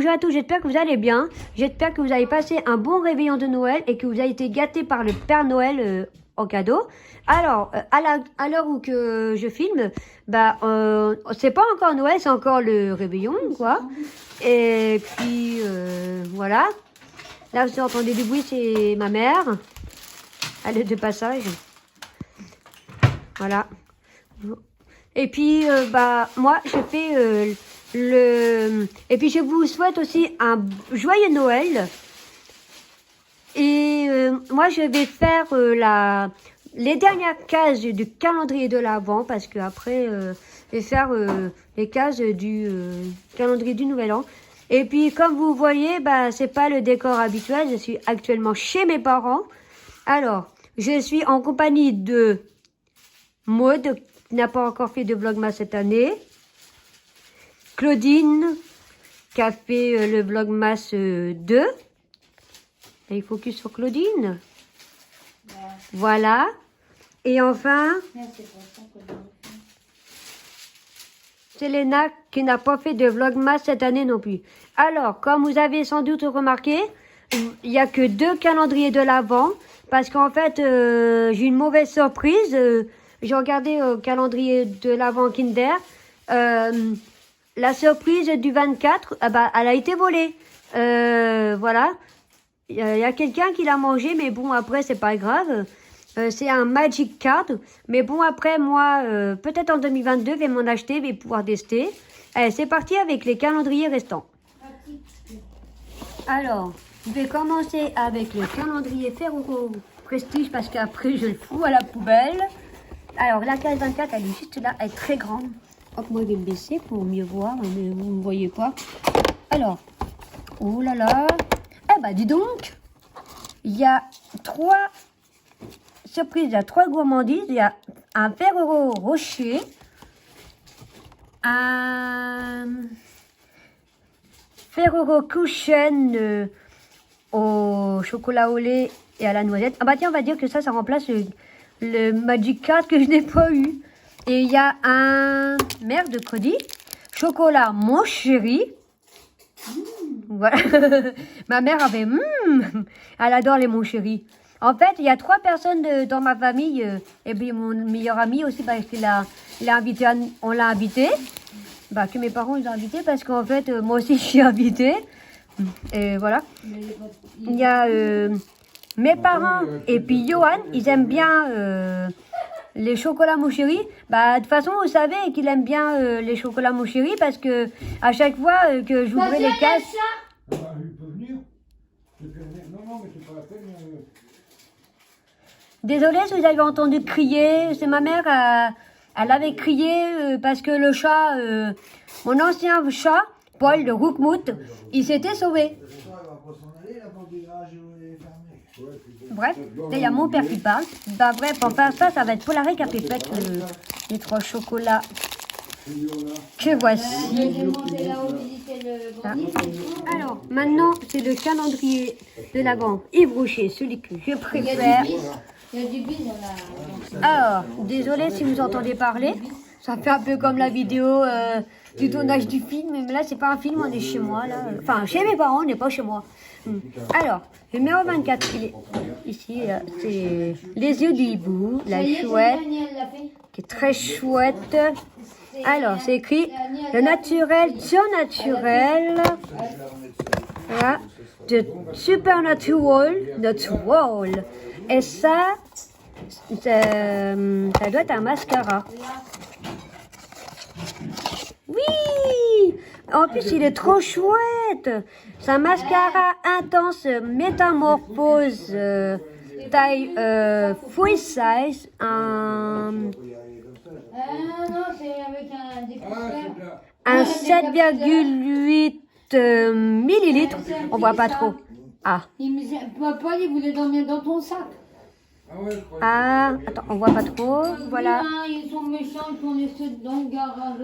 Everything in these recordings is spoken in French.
bonjour à tous, j'espère que vous allez bien. J'espère que vous avez passé un bon réveillon de Noël et que vous avez été gâtés par le Père Noël en cadeau. Alors, à l'heure où que je filme, c'est pas encore Noël, c'est encore le réveillon, quoi. Et puis, voilà. Là, vous entendez du bruit, c'est ma mère. Elle est de passage. Voilà. Et puis, moi, je fais Et puis, je vous souhaite aussi un joyeux Noël. Et moi, je vais faire les dernières cases du calendrier de l'Avent, parce que après, je vais faire les cases du calendrier du Nouvel An. Et puis, comme vous voyez, c'est pas le décor habituel. Je suis actuellement chez mes parents. Alors, je suis en compagnie de Maud, qui n'a pas encore fait de vlogmas cette année. Claudine, qui a fait le vlogmas 2. Et il focus sur Claudine. Ouais. Voilà. Et enfin, Selena, qui n'a pas fait de vlogmas cette année non plus. Alors, comme vous avez sans doute remarqué, il n'y a que 2 calendriers de l'Avent. Parce qu'en fait, j'ai une mauvaise surprise. J'ai regardé au calendrier de l'Avent Kinder. La surprise du 24, elle a été volée. Voilà. Il y a quelqu'un qui l'a mangé, mais bon, après, c'est pas grave. C'est un Magic Card. Mais bon, après, moi, peut-être en 2022, je vais m'en acheter, je vais pouvoir tester. Allez, c'est parti avec les calendriers restants. Alors, je vais commencer avec le calendrier Ferrero Prestige, parce qu'après, je le fous à la poubelle. Alors, la case 24, elle est juste là, elle est très grande. Hop, moi, je vais me baisser pour mieux voir, mais vous ne me voyez pas. Alors, oh là là. Dis donc, il y a 3 surprises, il y a 3 gourmandises. Il y a un Ferrero Rocher, un Ferrero Cushion au chocolat au lait et à la noisette. Tiens, on va dire que ça remplace le Magic Card que je n'ai pas eu. Et il y a un mercredi, chocolat mon chéri. Voilà. Ma mère avait elle adore les mon chéri. En fait, il y a 3 personnes dans ma famille et puis mon meilleur ami aussi, parce qu'il on l'a invité. Que mes parents ils ont invité, parce qu'en fait moi aussi je suis invitée. Et voilà. Il y a mes parents et puis Johan, ils aiment bien les chocolats mon chéri. De toute façon, vous savez qu'il aime bien les chocolats mon chéri, parce que à chaque fois que j'ouvrais les cases. Il peut venir. Non, mais c'est pas la peine. Désolée si vous avez entendu crier. C'est ma mère, elle avait crié parce que le chat, mon ancien chat, Paul de Roukmout, il s'était sauvé. Bref, là il y a mon père qui parle. Bref, enfin ça va être pour la récapitulation les 3 chocolats que voici. Alors, maintenant, c'est le calendrier de l'Avent Yves Rocher, celui que je préfère. Alors, désolé si vous entendez parler. Ça fait un peu comme la vidéo du tournage du film. Mais là, c'est pas un film, on est chez moi. Là. Enfin, chez mes parents, on n'est pas chez moi. Alors, le numéro 24, il est ici. C'est les yeux du hibou, la chouette, qui est très chouette. Alors, c'est écrit le naturel, surnaturel. Voilà. The supernatural, natural. Et ça doit être un mascara. Oui! En plus, il est trop chouette. C'est un mascara intense métamorphose taille full size. Non, c'est avec un 7,8 millilitres. On voit pas trop. Papa, il voulait dormir dans ton sac. Attends, on voit pas trop. Voilà. Ils sont méchants, ils sont laissés dans le garage.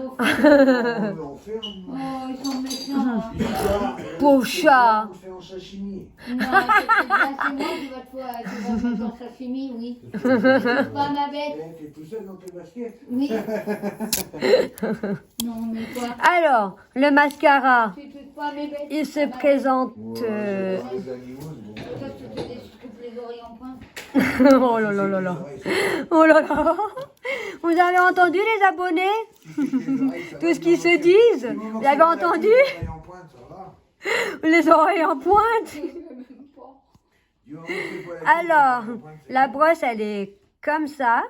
Ils sont méchants. Pauvre chat. Non, c'est moi qui va te mettre en sashimi, oui. Pas ma bête. T'es tout seul dans tes baskets. Oui. Non, mais quoi? Alors, le mascara. C'est toute pas mes bêtes. il se présente. Les animaux, c'est bon. Toi, tu te découpes les oreilles en pointe. Oh là là là là. Oh là là. Vous avez entendu les abonnés? Tout ce qu'ils se disent? Vous avez entendu? Les oreilles en pointe. Alors, la brosse, elle est comme ça.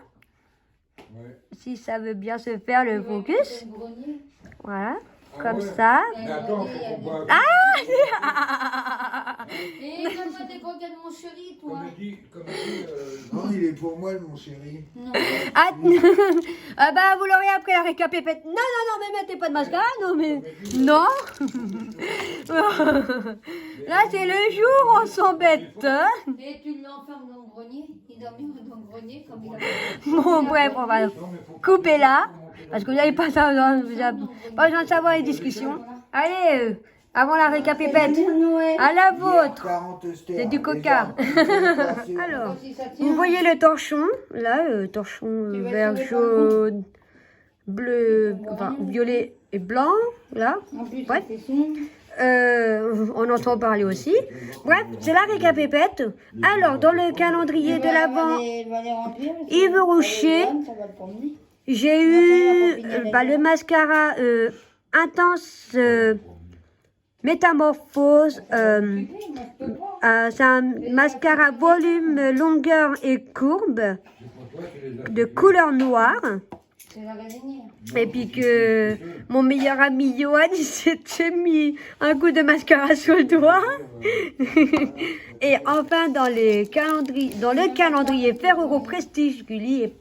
Ouais. Si ça veut bien se faire le focus. Le grenier. Voilà, Ah comme ouais. ça. Mais attends, faut qu'on voit. Et donne-moi des croquettes, mon chéri, toi. Comme dit, Non, il est pour moi, mon chéri. Non. Ah, ah bah, vous l'aurez après la récapépète. Non, non, non, mais mettez pas de mascara, non, mais... Non. Là, c'est le jour où on s'embête. Hein. Et tu l'enfermes dans le grenier. Il dort bien dans le grenier comme il a. Bon, bref, on va couper là. Parce que vous n'avez pas besoin de savoir les discussions. Allez, avant la récapépète, à la vôtre. C'est du coca. Alors, vous voyez le torchon, là, torchon vert, jaune, bleu, enfin violet et blanc, là. En plus, Ouais. c'est son. On entend parler aussi. Bref, c'est la récapépète. Alors, dans le calendrier de l'Avent, Yves Rocher, j'ai eu le mascara intense métamorphose. C'est un mascara volume, longueur et courbe de couleur noire. C'est la résinière. Et puis que mon meilleur ami Johan, il s'était mis un coup de mascara sur le doigt. Et enfin, dans le calendrier Ferrero Prestige, Gulli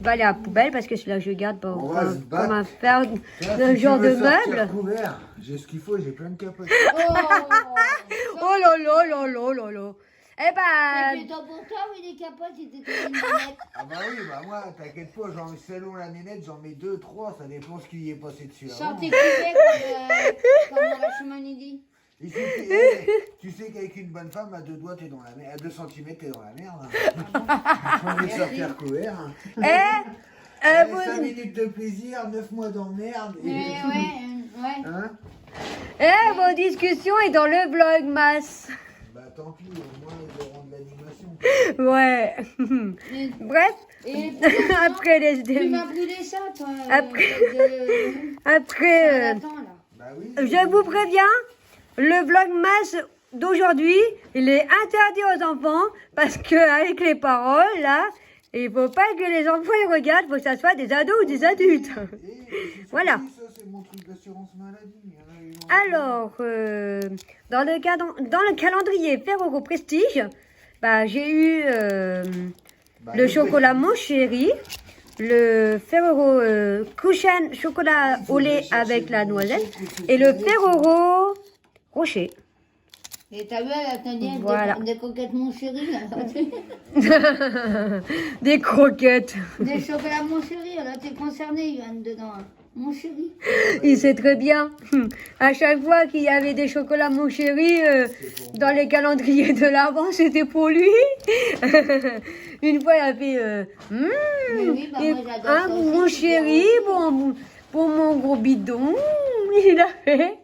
va aller à la poubelle parce que c'est là que je garde pour On va se battre. faire un genre de meuble. Couvert, j'ai ce qu'il faut, j'ai plein de capotes. Oh. Oh là là là là là là. Eh Et ben, puis, pour toi, oui, les capotes, c'était une nénette. Ah bah oui, bah moi, t'inquiète pas, selon la nénette, j'en mets 2, 3, ça dépend ce qui y est passé dessus avant. Chanter comme dans la chemin midi. Il suffit, tu sais qu'avec une bonne femme, à 2 doigts, t'es dans la merde, à 2 cm, t'es dans la merde. Faut les sortir couverts. 5 minutes de plaisir, 9 mois d'emmerde. Mais ouais. Hein? vos discussions est dans le vlog masse. Bah tant pis, au moins ils auront de l'animation. Ouais. Mais- Bref, Et après les tu m'as brûlé ça, toi. après, Attends, là. Bah oui. je vous préviens, le vlogmas d'aujourd'hui, il est interdit aux enfants parce que avec les paroles là, il faut pas que les enfants ils regardent, faut que ça soit des ados ou des adultes. Voilà. Ça c'est mon truc d'assurance maladie. Il y en a, ils ont- Alors, dans le calendrier Ferrero Prestige, bah, j'ai eu Bah, le chocolat Mon Chéri, le Ferrero Cushion chocolat au lait avec la noisette et le Ferrero Rocher. Et t'as vu, elle a tenu Voilà. des coquettes, mon chéri. Là. Des croquettes. Des chocolats, mon chéri. Là, t'es concerné, Yann, dedans. Hein. Mon chéri. Il sait très bien. À chaque fois qu'il y avait des chocolats Mon Chéri dans les calendriers de l'Avent, c'était pour lui. Une fois, il a fait Mais oui, bah, et moi, j'adore ça aussi, Mon c'est Chéri, bien. pour mon gros bidon. Il a fait.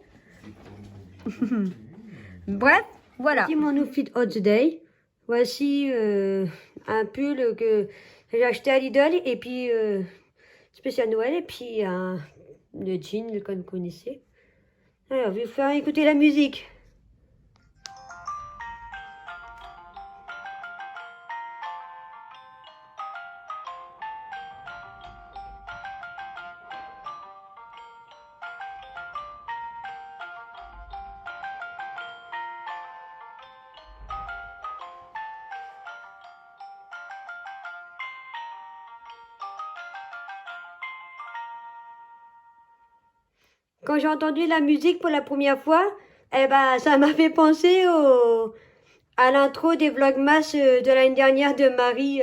Bref, voilà. Voici mon outfit Hot Day. Voici un pull que j'ai acheté à Lidl et puis spécial Noël et puis le jean comme vous connaissez. Alors, je vais vous faire écouter la musique. Quand j'ai entendu la musique pour la première fois, eh ben, ça m'a fait penser à l'intro des vlogmas de l'année dernière de Marie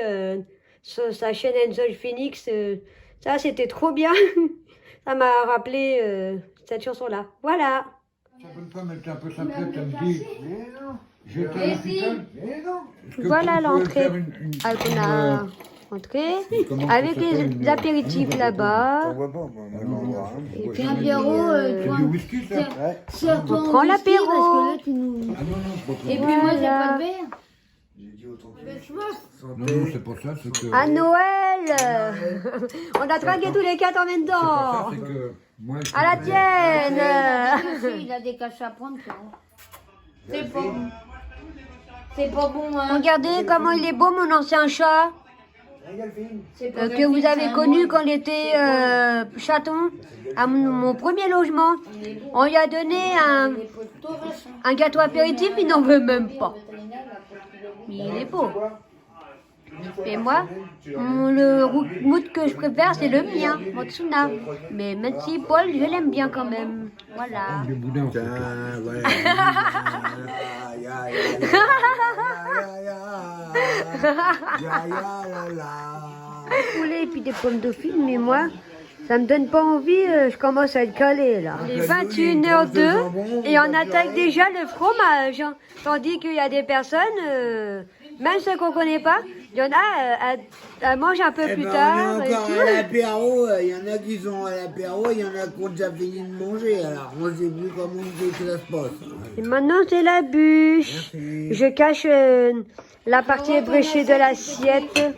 sur sa chaîne Enjoy Phoenix. Ça, c'était trop bien. Ça m'a rappelé cette chanson-là. Voilà. Ça peut pas mettre un peu sa tête, elle me dit. Mais non. J'étais à Mais l'hôpital. Mais non. Est-ce que Voilà vous pouvez l'entrée. faire une Alcona. Entrée. Comment Avec ça s'appelle, les mais- apéritifs là-bas. On voit pas, moi, on voit, hein. Et puis, Tiens, Pierrot, C'est toi, du whisky, ça Ouais. sers-toi On un prend whisky, l'apéro. parce que là, tu nous... Ah non, non, c'est pas Et ça. puis moi, j'ai Voilà. pas de verre. J'ai dit autant que Ben, tu vois, Non, non, c'est pas ça, c'est que... À Noël. On a trinqué tous les quatre en même C'est pas ça, temps. c'est que... Moi, je- À la tienne. il a des cachets à prendre, ça. C'est pas bon. C'est pas bon, hein. Regardez comment il est beau, mon ancien chat. C'est pas Que vous facile, avez c'est un connu mois. quand il était chaton, à mon premier logement. On lui a donné Il est plutôt vache, hein. un gâteau apéritif, il n'en veut même pas. Mais il est beau. Et moi, le mood que je préfère, c'est le mien, Motsuna. Mais même si Paul, je l'aime bien quand même. Voilà. Le boudin, en fait. Tiens, ouais. Poulet et puis des pommes dauphines, mais moi, ça me donne pas envie, je commence à être calé là. Il est 21h02 et on attaque déjà le fromage. Hein. Tandis qu'il y a des personnes, même ceux qu'on connaît pas, il y en a, elles mangent un peu plus tard. On et est encore tout. à l'apéro, il y en a qui sont à l'apéro, il y en a qui ont déjà fini de manger, alors on sait plus comment ça se passe. Et maintenant, c'est la bûche. Merci. Je cache la partie ébréchée de l'assiette.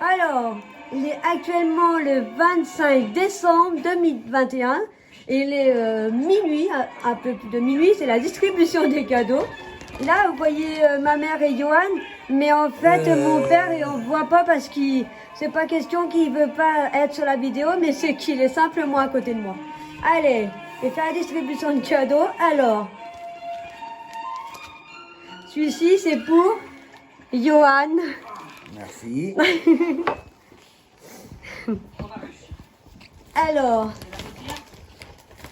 Alors, il est actuellement le 25 décembre 2021. Il est minuit, un peu plus de minuit, c'est la distribution des cadeaux. Là, vous voyez ma mère et Johan, mais en fait, mon père, on ne voit pas parce qu'il, c'est pas question qu'il veut pas être sur la vidéo, mais c'est qu'il est simplement à côté de moi. Allez, je vais faire la distribution de cadeaux. Alors, celui-ci, c'est pour Johan. Merci. Alors,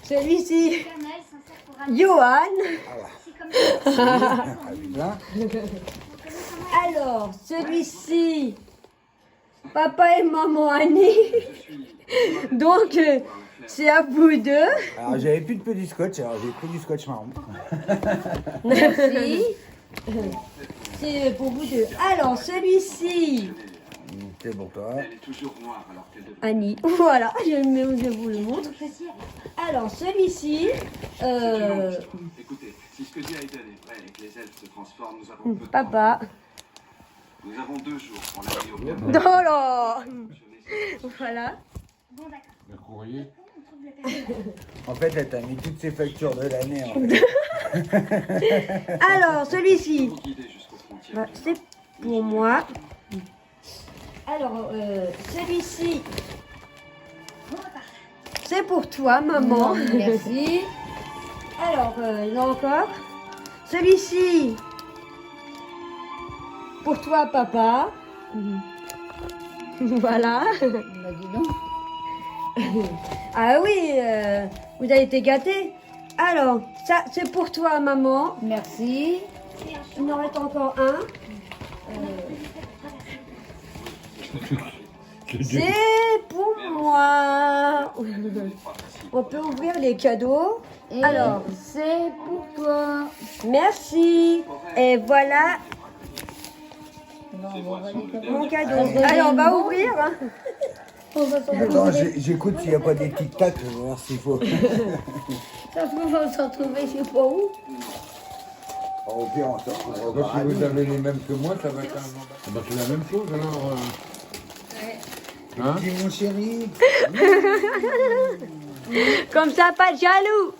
celui-ci, Johan. Là, Alors, celui-ci, papa et maman Annie. Donc, c'est à vous deux. alors j'avais plus de petit scotch, alors j'ai pris du scotch marron. Merci. C'est pour vous deux. Alors, celui-ci, C'est pour toi. Annie. Voilà, je vous le montre. Alors, celui-ci, Écoutez, si ce que dit Aiden est vrai et que les elfes se transforment, nous avons peu de papa. temps. Nous avons 2 jours pour l'amener au Non, là. Voilà. Le courrier. En fait, elle t'a mis toutes ses factures de l'année. En fait. Alors, celui-ci, Pour guider jusqu'aux frontières. bah, c'est pour moi. Alors, celui-ci, c'est pour toi, maman. Merci. Alors, là encore. Celui-ci, pour toi, papa. Voilà. Bah, dis donc. Ah oui, vous avez été gâtés. Alors, ça, c'est pour toi, maman. Merci. Il en reste encore un. C'est pour moi. On peut ouvrir les cadeaux. Et Alors. c'est pour toi. Merci. Et voilà Bon, on va aller comme mon cadeau. Ah, Alors, on va bon. ouvrir. Hein. On va s'en Attends, retrouver. j'écoute s'il n'y a pas des tic-tac, je vais voir s'il faut. Ça se trouve, on va se retrouver, je sais pas où. Au pire, on se retrouvera Bah, pas. si vous avez les mêmes que moi, ça va être un... Ah bah, c'est la même chose, alors... Hein? Dis mon chéri. Comme ça, pas de jaloux.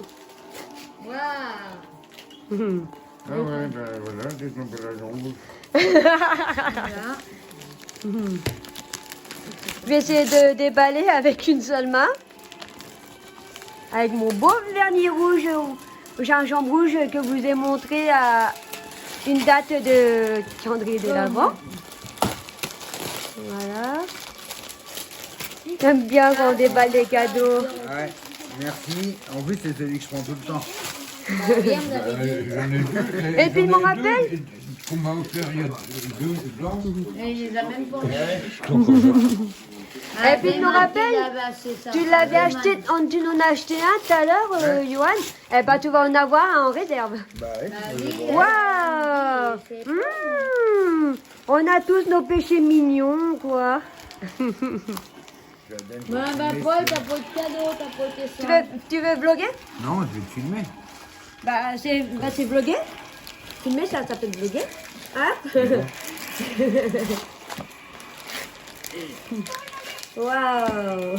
Waouh. Ah ouais, ben voilà, des emballages en bouche. Je vais essayer de déballer avec une seule main. Avec mon beau vernis rouge au gingembre rouge que je vous ai montré à une date de calendrier de l'Avent. Voilà. J'aime bien quand on déballe les cadeaux. Ouais, merci. En plus, c'est celui que je prends tout le temps. Bien, vous avez dit. J'en ai vu. Et puis, il m'en rappelle Qu'on m'a offert il y a 2 ans. Et il les a même pas. Et puis, je me rappelle, tu l'avais acheté, tu en as acheté un tout à l'heure, Johan. Eh ben, tu vas en avoir un en réserve. Bah ouais. oui. Waouh. On a tous nos péchés mignons, quoi. Je donne pour Bah, filmer, Paul, si tu t'as pas de cadeau, t'as pas de Tu ça. tu veux vlogger? veux. Non, je vais te filmer. C'est vlogger. Filmer, ça s'appelle vlogger. Hein? Waouh!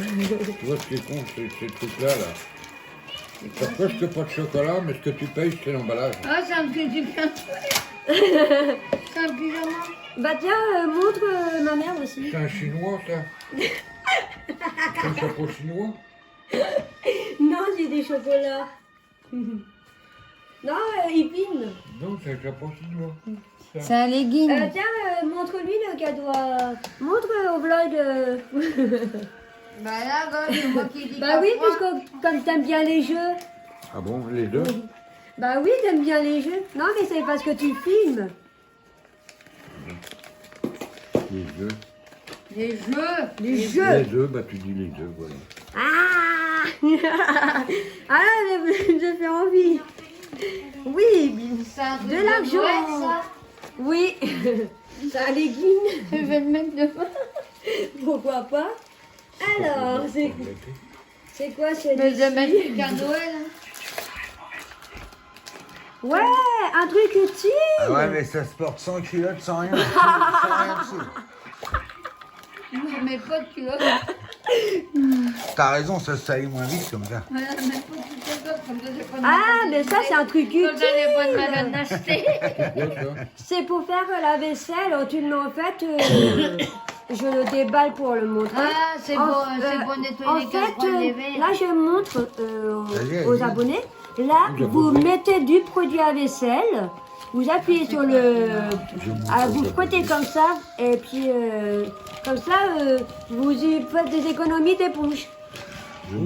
Tu vois ce qui est con, c'est ces trucs-là, là. Pourquoi je te pas de chocolat, mais ce que tu payes, c'est l'emballage. Ah, c'est un petit pyjama. C'est un pyjama. Bah tiens, montre ma mère aussi. C'est un chinois, ça. C'est un chapeau chinois. Non, j'ai des chocolats. Non, Ipine. Non, c'est un chapeau chinois. Ça. C'est un legging. Tiens, montre-lui le cadeau. Montre au vlog. Bah là, gars, c'est moi qui dis Bah oui, puisque comme t'aimes bien les jeux. Ah bon, les deux? Bah oui, t'aimes bien les jeux. Non, mais c'est parce que tu filmes. Les deux. Les jeux. Les Les jeux. deux, bah tu dis les deux, voilà. Ah Ah là, je fais envie. Oui, C'est un truc de Noël, l'argent. ça. Oui. C'est un legging. Je vais le mettre devant. Pourquoi pas? Alors, c'est quoi ce Mais je vais legging? mettre qu'un Noël. Ouais, un truc utile. Ah ouais, mais ça se porte sans culotte, sans rien. Sans rien dessous. Je mets pas de culotte. T'as raison, ça se salit moins vite comme ça. Voilà, même pas de culotte, comme ça, j'ai pas de Ah, mais ça, c'est un truc Comme ça, j'ai pas de utile. malade d'acheter. Quoi, ça? C'est pour faire la vaisselle. Tu le mets en fait, je le déballe pour le montrer. Ah, c'est En- pour nettoyer les En fait, casseroles, les verres. là, je montre Vas-y, aux vas-y. abonnés. Là, vous mettez du produit à vaisselle. Vous appuyez sur le... vous frottez comme ça. Et puis, comme ça, vous y faites des économies d'éponge.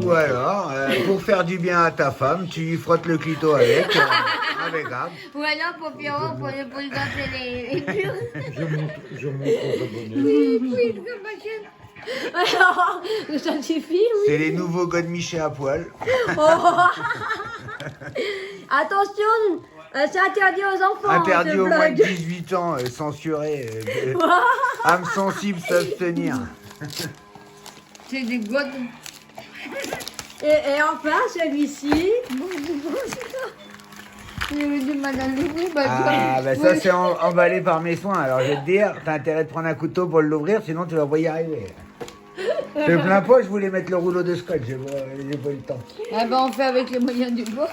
Ou alors, pour faire du bien à ta femme, tu lui frottes le clito avec. Impeccable. Ou alors pour Pierrot, pour lui danser les purs. Je montre aux abonnés. Oui, comme ma chaîne. Ça suffit, oui. C'est les nouveaux Godemiché à poil. Attention, c'est interdit aux enfants. Interdit ce aux moins de vlog. 18 ans, censuré. Âmes sensibles s'abstenir. C'est des godes. Et enfin, celui-ci. J'ai eu du mal à l'ouvrir. Ah, bah ça c'est emballé par mes soins. Alors je vais te dire, t'as intérêt de prendre un couteau pour l'ouvrir, sinon tu vas pas y arriver. Je plein pas, je voulais mettre le rouleau de scotch, j'ai pas eu le temps. Eh ben, on fait avec les moyens du bord.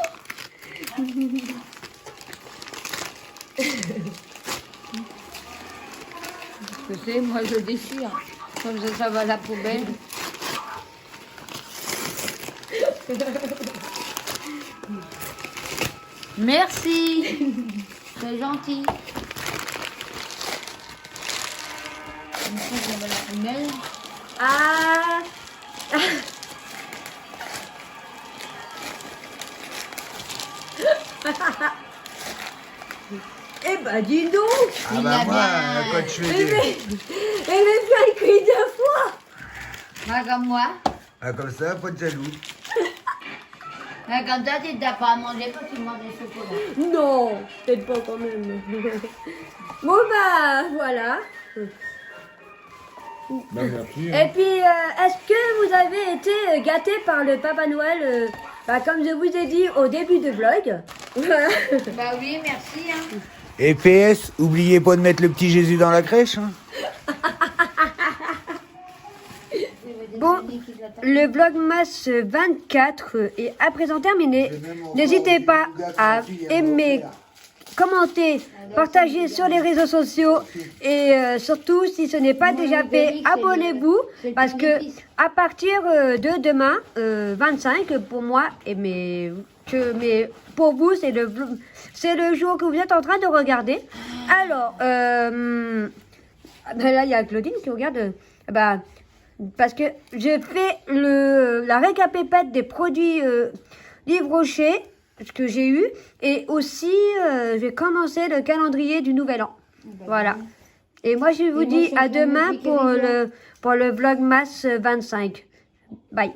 Tu sais, moi je déchire. Comme ça va à la poubelle. Merci. C'est gentil. Comme ça, ça va à la poubelle. Ah. Eh ben, dis donc. Ah Il bah a moi, bien- quand je Eh fais ben, des... elle m'a fait un cri deux fois. Ah, comme moi. Ah, comme ça, pas de jaloux. Ah, comme ça, tu n'as pas à manger quand tu manges des chocolats. Non, peut-être pas quand même. Bon bah voilà. Bah, merci. Et puis, est-ce que vous avez été gâté par le Papa Noël comme je vous ai dit au début de vlog. Bah oui, merci. Hein. Et PS, oubliez pas de mettre le petit Jésus dans la crèche. Hein. Bon, le Vlogmas 24 est à présent terminé. N'hésitez pas à aimer, commenter, partager sur les réseaux sociaux et surtout, si ce n'est pas déjà fait, abonnez-vous parce que à partir de demain, 25, pour moi, mais pour vous, c'est le jour que vous êtes en train de regarder. Alors, là, il y a Claudine qui regarde. Parce que je fais la récapépète des produits Livre Rocher, ce que j'ai eu, et aussi je vais commencer le calendrier du Nouvel An. Voilà. Et moi, je vous dis à demain pour le Vlogmas 25. Bye.